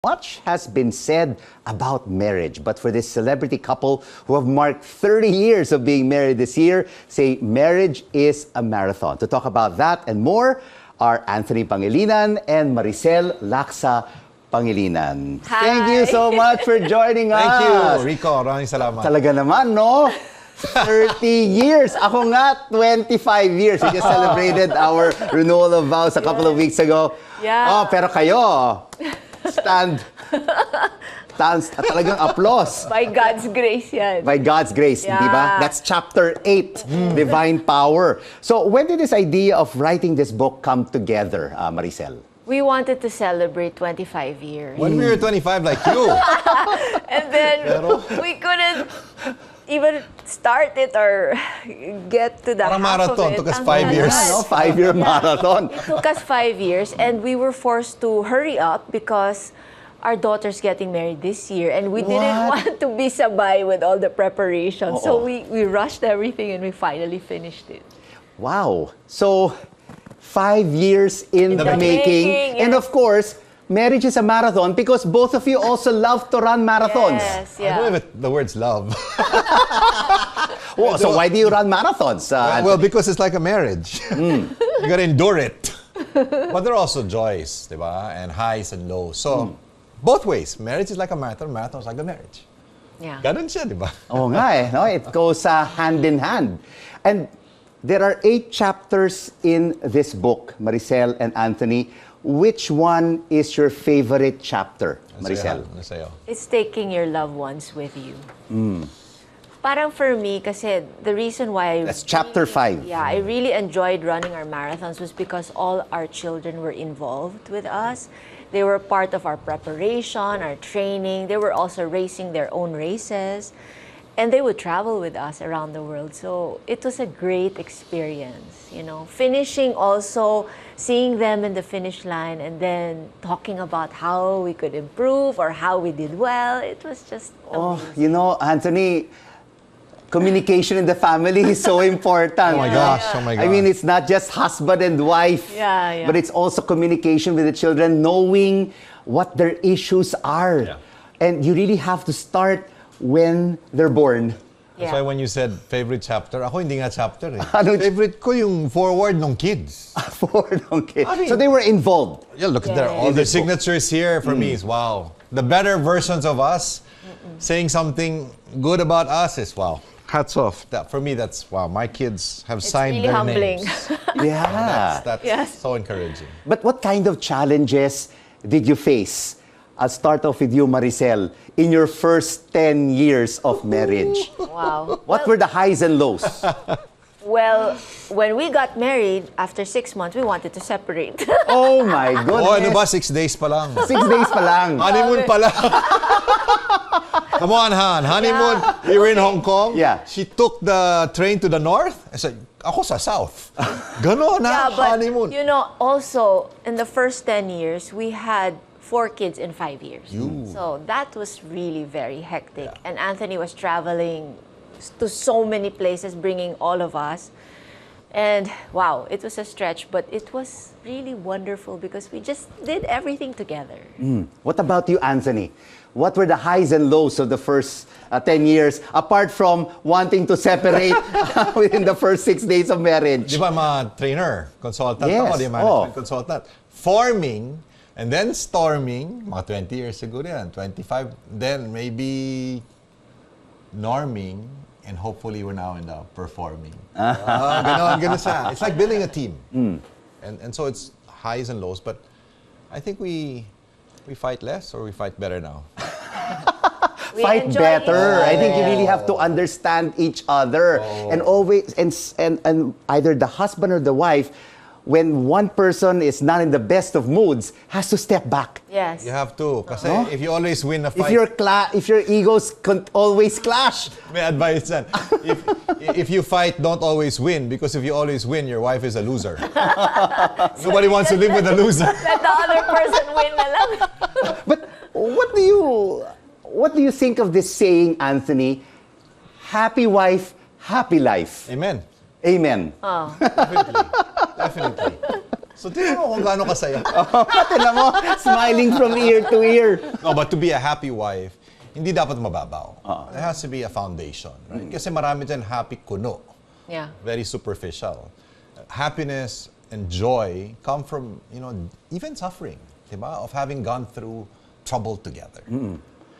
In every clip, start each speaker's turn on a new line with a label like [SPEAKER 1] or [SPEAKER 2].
[SPEAKER 1] much has been said about marriage, but for this celebrity couple who have marked 30 years of being married this year, say marriage is a marathon. To talk about that and more are Anthony Pangilinan and Maricel Laxa-Pangilinan.
[SPEAKER 2] Hi.
[SPEAKER 1] Thank you so much for joining us.
[SPEAKER 3] Thank you, Rico. Maraming salamat.
[SPEAKER 1] Talaga naman, no? 30 years. Ako nga, 25 years. We just celebrated our renewal of vows a couple of weeks ago.
[SPEAKER 2] Yeah.
[SPEAKER 1] Oh, pero kayo, stand talagang applause.
[SPEAKER 2] By God's grace yan.
[SPEAKER 1] By God's grace,
[SPEAKER 2] Yeah.
[SPEAKER 1] di ba? That's chapter 8, Divine Power. So, when did this idea of writing this book come together, Maricel?
[SPEAKER 2] We wanted to celebrate 25 years.
[SPEAKER 3] When we were 25 like you.
[SPEAKER 2] And then we couldn't even start it or get to the
[SPEAKER 3] Parang
[SPEAKER 2] half
[SPEAKER 3] marathon.
[SPEAKER 2] of it.
[SPEAKER 3] Took us
[SPEAKER 2] Ang
[SPEAKER 3] 5 years.
[SPEAKER 2] tagal.
[SPEAKER 1] Ano? 5-year marathon.
[SPEAKER 2] It took us 5 years and we were forced to hurry up because our daughter's getting married this year and we didn't
[SPEAKER 1] What?
[SPEAKER 2] want to be sabay with all the preparation. So
[SPEAKER 1] Oo.
[SPEAKER 2] we rushed everything and we finally finished it.
[SPEAKER 1] Wow. So, 5 years in the making.
[SPEAKER 2] yeah.
[SPEAKER 1] And of course, marriage is a marathon because both of you also love to run marathons.
[SPEAKER 2] Yes,
[SPEAKER 3] I don't
[SPEAKER 2] yeah.
[SPEAKER 3] know if the word's love.
[SPEAKER 1] Well, so why do you run marathons?
[SPEAKER 3] Well, because it's like a marriage. You gotta endure it. But there are also joys, di ba? And highs and lows. So, both ways. Marriage is like a marathon. Marathon is like a marriage.
[SPEAKER 2] Yeah.
[SPEAKER 3] Ganun siya, di ba?
[SPEAKER 1] Oo nga eh, no? It goes hand in hand. And there are 8 chapters in this book, Maricel and Anthony. Which one is your favorite chapter, Maricel?
[SPEAKER 3] Ano sa'yo?
[SPEAKER 2] It's taking your loved ones with you. Parang for me, kasi the reason why
[SPEAKER 1] That's chapter 5.
[SPEAKER 2] Yeah, I really enjoyed running our marathons was because all our children were involved with us. They were part of our preparation, our training. They were also racing their own races. And they would travel with us around the world. So it was a great experience, you know. Finishing also, seeing them in the finish line and then talking about how we could improve or how we did well. It was just
[SPEAKER 1] Oh,
[SPEAKER 2] amazing.
[SPEAKER 1] you know, Anthony, communication in the family is so important.
[SPEAKER 3] Oh my gosh, oh my gosh.
[SPEAKER 1] I mean, it's not just husband and wife,
[SPEAKER 2] Yeah, yeah.
[SPEAKER 1] but it's also communication with the children, knowing what their issues are.
[SPEAKER 3] Yeah.
[SPEAKER 1] And you really have to start when they're born.
[SPEAKER 3] That's
[SPEAKER 2] Yeah.
[SPEAKER 3] why when you said favorite chapter, ako hindi nga chapter eh.
[SPEAKER 1] Ano?
[SPEAKER 3] Favorite ko yung forward ng kids.
[SPEAKER 1] For okay.
[SPEAKER 3] I mean-
[SPEAKER 1] So they were involved.
[SPEAKER 3] Yeah, look at their,
[SPEAKER 2] Yeah.
[SPEAKER 3] all the
[SPEAKER 1] This book.
[SPEAKER 3] signatures here for me is wow. The better versions of us saying something good about us is wow. Hats off. That, for me, that's wow. My kids have
[SPEAKER 2] It's
[SPEAKER 3] signed
[SPEAKER 2] really
[SPEAKER 3] their
[SPEAKER 2] humbling.
[SPEAKER 3] names.
[SPEAKER 1] Yeah.
[SPEAKER 3] That's
[SPEAKER 2] Yes.
[SPEAKER 3] so encouraging.
[SPEAKER 1] But what kind of challenges did you face? I'll start off with you, Maricel, in your first 10 years of marriage.
[SPEAKER 2] Wow.
[SPEAKER 1] What were the highs and lows?
[SPEAKER 2] Well, when we got married, after 6 months, we wanted to separate.
[SPEAKER 1] Oh my goodness.
[SPEAKER 3] Oh, ano ba? 6 days pa lang.
[SPEAKER 1] 6 days pa lang.
[SPEAKER 3] Honeymoon pa lang. Come on, Han. Honeymoon. We were in Hong Kong.
[SPEAKER 1] Yeah.
[SPEAKER 3] She took the train to the north. I said, ako sa south. Ganon na,
[SPEAKER 2] Yeah, but
[SPEAKER 3] honeymoon.
[SPEAKER 2] you know, also in the first 10 years, we had 4 kids in 5 years. So that was really very hectic.
[SPEAKER 3] Yeah.
[SPEAKER 2] And Anthony was traveling to so many places, bringing all of us. And wow, it was a stretch, but it was really wonderful because we just did everything together.
[SPEAKER 1] What about you, Anthony? What were the highs and lows of the first 10 years, apart from wanting to separate within the first 6 days of marriage?
[SPEAKER 3] Di ba mga trainer, consultant
[SPEAKER 1] Yes,
[SPEAKER 3] ako, di management
[SPEAKER 1] oh.
[SPEAKER 3] consultant. Forming, and then storming, mga 20 years siguro yan, 25, then maybe norming, and hopefully we're now in the performing. Ganon siya. It's like building a team. And so it's highs and lows, but I think we fight less or we fight better now.
[SPEAKER 2] We
[SPEAKER 1] Fight
[SPEAKER 2] enjoy
[SPEAKER 1] better.
[SPEAKER 2] it.
[SPEAKER 1] I think you really have to understand each other. And always, and either the husband or the wife, when one person is not in the best of moods, has to step back.
[SPEAKER 2] Yes.
[SPEAKER 3] You have to. Kasi
[SPEAKER 1] No?
[SPEAKER 3] if you always win a
[SPEAKER 1] If
[SPEAKER 3] fight,
[SPEAKER 1] your egos always clash.
[SPEAKER 3] may advice yan. If you fight, don't always win. Because if you always win, your wife is a loser. Nobody wants to live with a loser.
[SPEAKER 2] Let the other person win na lang.
[SPEAKER 1] But what do you think of this saying, Anthony? Happy wife, happy life.
[SPEAKER 3] Amen.
[SPEAKER 1] Amen.
[SPEAKER 3] Definitely. So, tingnan mo kung gaano kasaya.
[SPEAKER 1] Tignan mo, smiling from ear to ear.
[SPEAKER 3] No, but to be a happy wife, hindi dapat mababaw. There has to be a foundation, right? Kasi marami dyan happy kuno.
[SPEAKER 2] Yeah.
[SPEAKER 3] Very superficial. Happiness and joy come from, even suffering, diba? Of having gone through trouble together.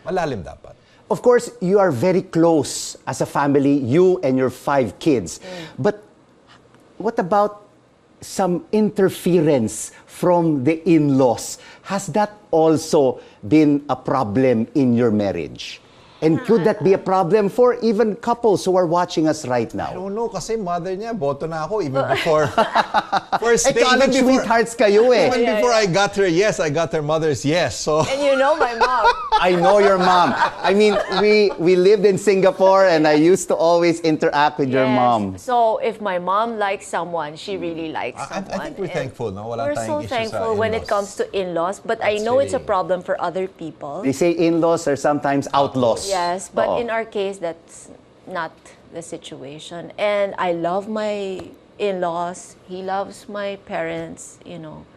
[SPEAKER 3] Malalim dapat.
[SPEAKER 1] Of course, you are very close as a family, you and your 5 kids. But what about some interference from the in-laws? Has that also been a problem in your marriage? And could that be a problem for even couples who are watching us right
[SPEAKER 3] I
[SPEAKER 1] now?
[SPEAKER 3] don't know, kasi mother niya, boto na ako even before first day.
[SPEAKER 1] College sweethearts kayo eh.
[SPEAKER 3] Even before I got her yes, I got her mother's yes. So
[SPEAKER 2] And you know my mom.
[SPEAKER 1] I know your mom. I mean, we lived in Singapore and I used to always interact with your
[SPEAKER 2] Yes.
[SPEAKER 1] mom.
[SPEAKER 2] So if my mom likes someone, she really likes
[SPEAKER 3] I
[SPEAKER 2] someone.
[SPEAKER 3] think we're
[SPEAKER 2] And
[SPEAKER 3] thankful, no? Wala
[SPEAKER 2] We're so
[SPEAKER 3] tayong issue
[SPEAKER 2] thankful
[SPEAKER 3] sa
[SPEAKER 2] when it
[SPEAKER 3] in-laws.
[SPEAKER 2] comes to in-laws, but I
[SPEAKER 3] That's
[SPEAKER 2] know it's a
[SPEAKER 3] really-
[SPEAKER 2] problem for other people.
[SPEAKER 1] They say in-laws are sometimes outlaws.
[SPEAKER 2] Yes, but
[SPEAKER 1] Oo.
[SPEAKER 2] in our case, that's not the situation. And I love my in-laws. He loves my parents,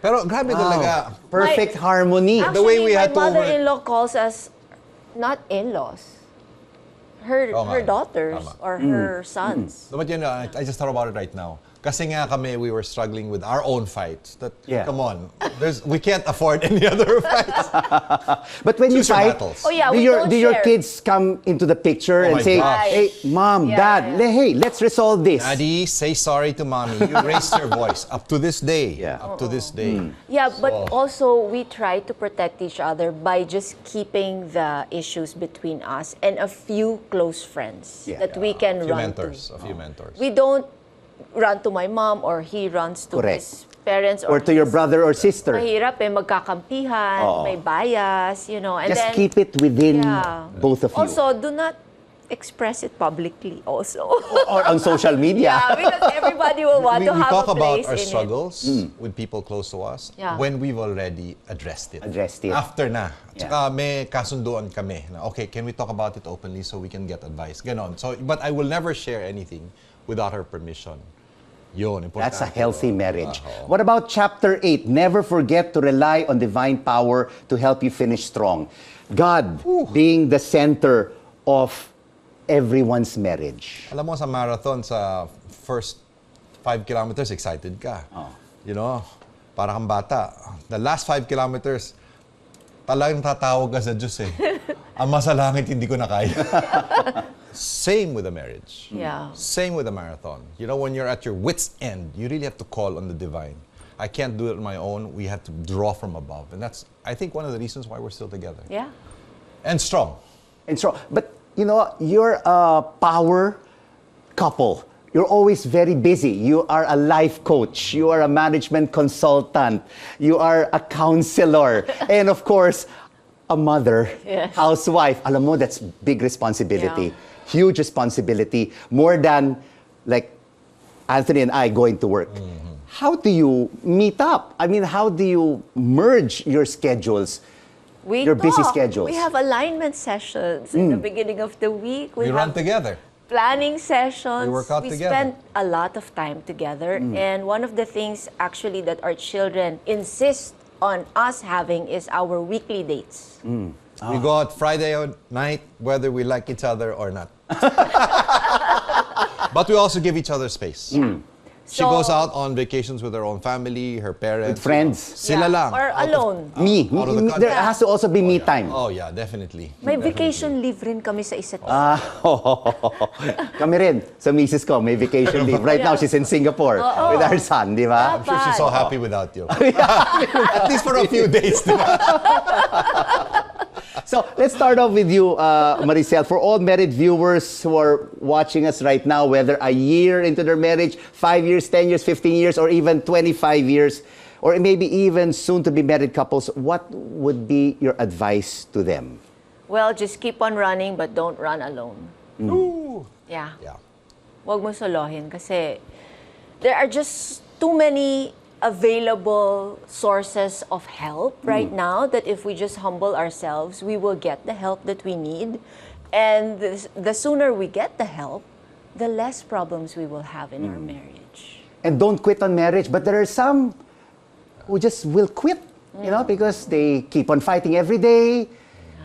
[SPEAKER 3] Pero grabe talaga.
[SPEAKER 1] Perfect harmony.
[SPEAKER 3] The way we
[SPEAKER 2] Actually,
[SPEAKER 3] had to
[SPEAKER 2] my
[SPEAKER 3] over-
[SPEAKER 2] mother-in-law calls us not in-laws. Her
[SPEAKER 3] Oo nga.
[SPEAKER 2] her daughters
[SPEAKER 3] Tama.
[SPEAKER 2] or her sons.
[SPEAKER 3] No, but I just thought about it right now. Kasi nga kami, we were struggling with our own fights. That,
[SPEAKER 1] Yeah.
[SPEAKER 3] come on, we can't afford any other fights.
[SPEAKER 1] But when you
[SPEAKER 3] Choose your
[SPEAKER 1] fight,
[SPEAKER 3] battles.
[SPEAKER 2] Oh, yeah,
[SPEAKER 1] do
[SPEAKER 2] we
[SPEAKER 1] your
[SPEAKER 2] don't
[SPEAKER 1] do your
[SPEAKER 2] share.
[SPEAKER 1] kids come into the picture
[SPEAKER 3] Oh
[SPEAKER 1] and
[SPEAKER 3] my
[SPEAKER 1] say,
[SPEAKER 3] gosh.
[SPEAKER 1] "Hey, mom,
[SPEAKER 2] Yeah,
[SPEAKER 1] dad,
[SPEAKER 2] yeah.
[SPEAKER 1] hey, let's resolve this."
[SPEAKER 3] Daddy, say sorry to mommy. You raised your voice up to this day.
[SPEAKER 1] Yeah.
[SPEAKER 3] Up to this day.
[SPEAKER 2] Yeah, but
[SPEAKER 3] So-
[SPEAKER 2] also we try to protect each other by just keeping the issues between us and a few close friends
[SPEAKER 1] Yeah.
[SPEAKER 2] that we can
[SPEAKER 3] A few
[SPEAKER 2] run
[SPEAKER 3] mentors.
[SPEAKER 2] to.
[SPEAKER 3] A few mentors.
[SPEAKER 2] We don't run to my mom or he runs to
[SPEAKER 1] Correct.
[SPEAKER 2] his parents
[SPEAKER 1] Or to your
[SPEAKER 2] his-
[SPEAKER 1] brother or sister.
[SPEAKER 2] Mahirap magkakampihan,
[SPEAKER 1] Oo.
[SPEAKER 2] may bias, and
[SPEAKER 1] Just
[SPEAKER 2] then
[SPEAKER 1] keep it within
[SPEAKER 2] yeah.
[SPEAKER 1] both of you.
[SPEAKER 2] Also, do not express it publicly also.
[SPEAKER 1] Or on social media.
[SPEAKER 2] Yeah, because everybody will want to
[SPEAKER 3] we
[SPEAKER 2] have
[SPEAKER 3] talk
[SPEAKER 2] a
[SPEAKER 3] about
[SPEAKER 2] place
[SPEAKER 3] our
[SPEAKER 2] in it.
[SPEAKER 3] struggles with people close to us
[SPEAKER 2] Yeah.
[SPEAKER 3] when we've already addressed it.
[SPEAKER 1] Addressed it.
[SPEAKER 3] After na.
[SPEAKER 1] Yeah.
[SPEAKER 3] Tsaka may kasunduan kami na, okay, can we talk about it openly so we can get advice? Ganon. So, but I will never share anything without her permission. Yun, importante.
[SPEAKER 1] That's a healthy marriage. What about chapter 8? Never forget to rely on divine power to help you finish strong. God being the center of everyone's marriage.
[SPEAKER 3] Alam mo, sa marathon, sa first 5 kilometers, excited ka. Para kang bata. The last 5 kilometers, talagang tatawag ka sa Diyos eh. Ama sa langit, hindi ko na kaya. Same with a marriage.
[SPEAKER 2] Yeah.
[SPEAKER 3] Same with a marathon. When you're at your wit's end, you really have to call on the divine. I can't do it on my own. We have to draw from above. And that's, I think, one of the reasons why we're still together.
[SPEAKER 2] Yeah.
[SPEAKER 3] And strong.
[SPEAKER 1] And so, but you're a power couple. You're always very busy. You are a life coach. You are a management consultant. You are a counselor. And of course, a mother,
[SPEAKER 2] Yes.
[SPEAKER 1] housewife. Alam mo, that's big responsibility.
[SPEAKER 2] Yeah.
[SPEAKER 1] Huge responsibility. More than like Anthony and I going to work. How do you meet up? I mean, how do you merge your schedules?
[SPEAKER 2] We
[SPEAKER 1] Your busy
[SPEAKER 2] talk.
[SPEAKER 1] schedules.
[SPEAKER 2] We have alignment sessions in the beginning of the week.
[SPEAKER 3] We run
[SPEAKER 2] have
[SPEAKER 3] together.
[SPEAKER 2] planning sessions.
[SPEAKER 3] We work out together.
[SPEAKER 2] Spend a lot of time together. And one of the things actually that our children insist on us having is our weekly dates.
[SPEAKER 3] We go out Friday night, whether we like each other or not. But we also give each other space. She
[SPEAKER 2] So-
[SPEAKER 3] goes out on vacations with her own family, her parents.
[SPEAKER 1] With friends.
[SPEAKER 3] Sila
[SPEAKER 2] Yeah.
[SPEAKER 3] lang.
[SPEAKER 2] Or
[SPEAKER 3] Out of-
[SPEAKER 2] alone.
[SPEAKER 3] out of the country.
[SPEAKER 1] There has to also be me time.
[SPEAKER 3] Oh yeah, definitely.
[SPEAKER 2] May
[SPEAKER 3] Definitely.
[SPEAKER 2] vacation leave rin kami sa isa't isa.
[SPEAKER 1] Kami rin, sa misis ko, may vacation leave. Right now, she's in Singapore with her son, di ba?
[SPEAKER 3] I'm sure she's so happy without you. At least for a few days. Diba?
[SPEAKER 1] So, let's start off with you, Maricel. For all married viewers who are watching us right now, whether a year into their marriage, 5 years, 10 years, 15 years, or even 25 years, or maybe even soon-to-be married couples, what would be your advice to them?
[SPEAKER 2] Well, just keep on running but don't run alone.
[SPEAKER 3] Ooh.
[SPEAKER 2] Yeah.
[SPEAKER 3] Yeah.
[SPEAKER 2] Huwag mo solohin kasi there are just too many available sources of help right now that if we just humble ourselves, we will get the help that we need. And the sooner we get the help, the less problems we will have in our marriage.
[SPEAKER 1] And don't quit on marriage, but there are some who just will quit, because they keep on fighting every day,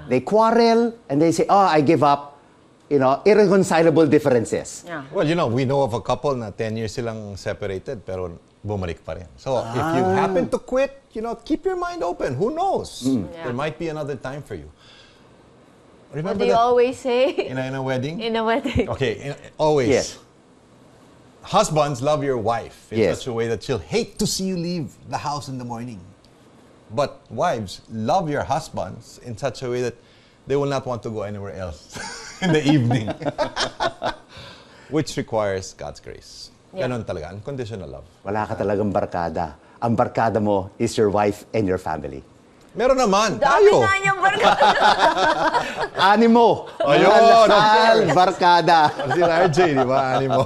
[SPEAKER 1] they quarrel, and they say, oh, I give up, irreconcilable differences.
[SPEAKER 2] Yeah.
[SPEAKER 3] Well, we know of a couple na 10 years silang separated pero bumalik pa rin. So, if you happen to quit, keep your mind open. Who knows?
[SPEAKER 2] Yeah.
[SPEAKER 3] There might be another time for you.
[SPEAKER 2] What
[SPEAKER 3] Remember
[SPEAKER 2] do you
[SPEAKER 3] that
[SPEAKER 2] always say?
[SPEAKER 3] in a wedding?
[SPEAKER 2] In a wedding.
[SPEAKER 3] Okay, always.
[SPEAKER 1] Yes.
[SPEAKER 3] Husbands, love your wife in
[SPEAKER 1] Yes.
[SPEAKER 3] such a way that she'll hate to see you leave the house in the morning. But wives, love your husbands in such a way that they will not want to go anywhere else in the evening. Which requires God's grace.
[SPEAKER 2] Yeah.
[SPEAKER 3] Ganon talaga, unconditional love.
[SPEAKER 1] Wala ka talagang barkada. Ang barkada mo is your wife and your family.
[SPEAKER 3] Meron naman,
[SPEAKER 2] Dami
[SPEAKER 3] tayo.
[SPEAKER 2] na niyang barkada.
[SPEAKER 1] Animo!
[SPEAKER 3] Ayun,
[SPEAKER 1] Lasal, barkada.
[SPEAKER 3] Si RJ, di ba? Animo.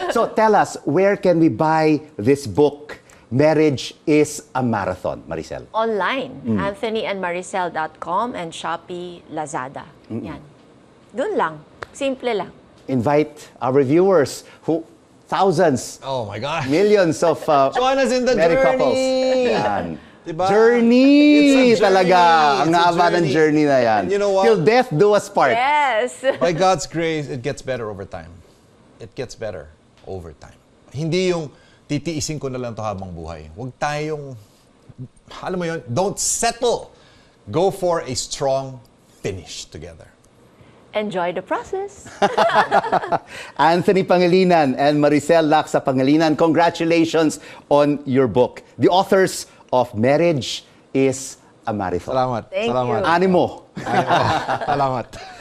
[SPEAKER 1] So tell us, where can we buy this book, Marriage is a Marathon, Maricel?
[SPEAKER 2] Online. AnthonyandMaricel.com and Shopee, Lazada. Yan. Doon lang. Simple lang.
[SPEAKER 1] Invite our viewers who thousands,
[SPEAKER 3] Oh my God.
[SPEAKER 1] millions of
[SPEAKER 3] Join us in the
[SPEAKER 1] married
[SPEAKER 3] journey.
[SPEAKER 1] couples. Yan.
[SPEAKER 3] Diba?
[SPEAKER 1] Journey
[SPEAKER 3] It's a journey.
[SPEAKER 1] talaga. Ang
[SPEAKER 3] It's a
[SPEAKER 1] haba ng journey na yan.
[SPEAKER 3] And you know what?
[SPEAKER 1] Till death do us part.
[SPEAKER 2] Yes.
[SPEAKER 3] By God's grace, it gets better over time. It gets better over time. Hindi yung titiisin ko na lang to habang buhay. Huwag tayong, alam mo yun, don't settle. Go for a strong finish together.
[SPEAKER 2] Enjoy the process.
[SPEAKER 1] Anthony Pangilinan and Maricel Laxa-Pangilinan, congratulations on your book. The authors of Marriage is a Marathon.
[SPEAKER 3] Salamat.
[SPEAKER 2] Thank
[SPEAKER 3] Salamat.
[SPEAKER 2] you.
[SPEAKER 1] Animo.
[SPEAKER 3] Salamat.